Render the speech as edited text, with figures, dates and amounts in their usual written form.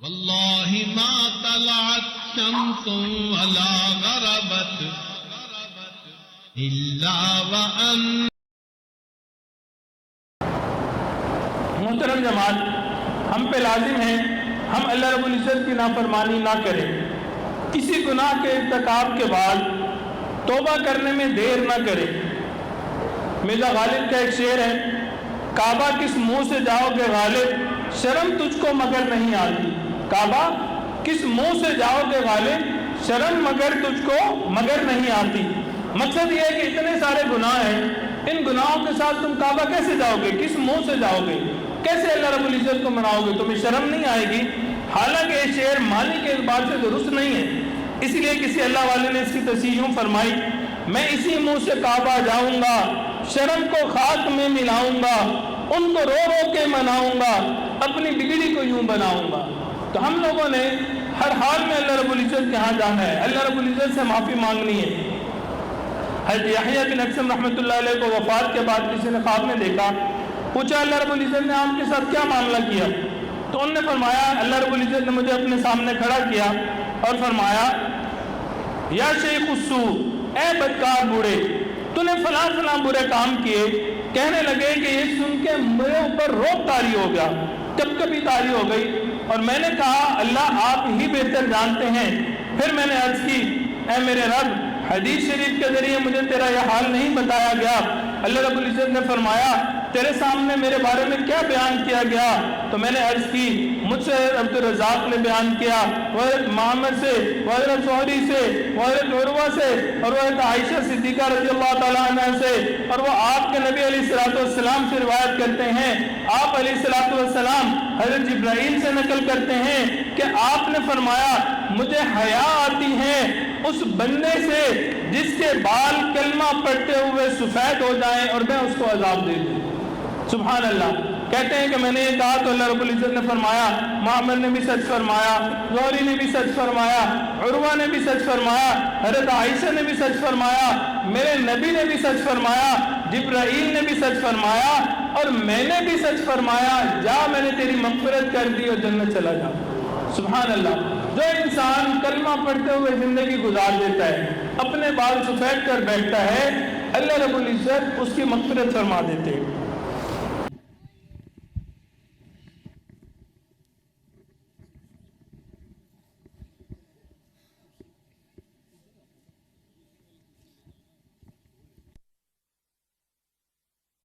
واللہ ما طلعت شمس ولا غربت الا وان. محترم جماعت، ہم پہ لازم ہے ہم اللہ رب العزت کی نافرمانی نہ کریں. کسی گناہ کے ارتکاب کے بعد توبہ کرنے میں دیر نہ کریں. مرزا غالب کا ایک شعر ہے، کعبہ کس منہ سے جاؤ گے غالب، شرم تجھ کو مگر نہیں آتی. کعبہ کس منہ سے جاؤ گے غالب، شرم مگر تجھ کو مگر نہیں آتی. مقصد یہ ہے کہ اتنے سارے گناہ ہیں، ان گناہوں کے ساتھ تم کعبہ کیسے جاؤ گے، کس منہ سے جاؤ گے، کیسے اللہ رب العزت کو مناؤ گے، تمہیں شرم نہیں آئے گی. حالانکہ یہ شعر معنی کے اعتبار سے درست نہیں ہے، اس لیے کسی اللہ والے نے اس کی تصحیح یوں فرمائی، میں اسی منہ سے کعبہ جاؤں گا، شرم کو خاک میں ملاؤں گا، ان کو رو رو کے مناؤں گا، اپنی بگڑی کو یوں بناؤں گا. تو ہم لوگوں نے ہر حال میں اللہ رب العزت کے ہاں جانا ہے، اللہ رب العزت سے معافی مانگنی ہے. حضرت یحییٰ بن اقسم رحمۃ اللہ علیہ کو وفات کے بعد کسی نے خواب میں دیکھا، پوچھا اللہ رب العزت نے آپ کے ساتھ کیا معاملہ کیا؟ تو انہوں نے فرمایا اللہ رب العزت نے مجھے اپنے سامنے کھڑا کیا اور فرمایا یا شیخ السوء، اے بدکار بوڑھے، تو نے فلاں فلاں برے کام کیے. کہنے لگے کہ یہ سن کے میرے اوپر روب طاری ہو گیا، کب کبھی طاری ہو گئی، اور میں نے کہا اللہ آپ ہی بہتر جانتے ہیں. پھر میں نے عرض کی اے میرے رب، حدیث شریف کے ذریعے مجھے تیرا یہ حال نہیں بتایا گیا. اللہ رب العزت نے فرمایا تیرے سامنے میرے بارے میں کیا بیان کیا گیا؟ تو میں نے عرض کی مجھ سے عبد الرزاق نے بیان کیا، حضرت محمد سے، حضرت زہری سے، حضرت عروہ سے، اور حضرت عائشہ صدیقہ رضی اللہ تعالیٰ عنہ سے، اور وہ آپ کے نبی علیہ الصلوۃ والسلام سے روایت کرتے ہیں. آپ علیہ الصلوۃ والسلام حضرت جبرائیل سے نقل کرتے ہیں کہ آپ نے فرمایا مجھے حیا آتی ہے اس بندے سے جس کے بال کلمہ پڑھتے ہوئے سفید ہو جائیں اور میں اس کو عذاب دے دوں. سبحان اللہ. کہتے ہیں کہ میں نے یہ کہا تو اللہ رب العزت نے فرمایا محمد نے بھی سچ فرمایا، زہری نے بھی سچ فرمایا، عروہ نے بھی سچ فرمایا، حضرت عائشہ نے بھی سچ فرمایا، میرے نبی نے بھی سچ فرمایا، جبرائیل نے بھی سچ فرمایا، اور میں نے بھی سچ فرمایا جا میں نے تیری مغفرت کر دی اور جنت چلا جا. سبحان اللہ. جو انسان کلمہ پڑھتے ہوئے زندگی گزار دیتا ہے، اپنے بال سفید کر بیٹھتا ہے، اللہ رب العزت اس کی مغفرت فرما دیتے ہیں.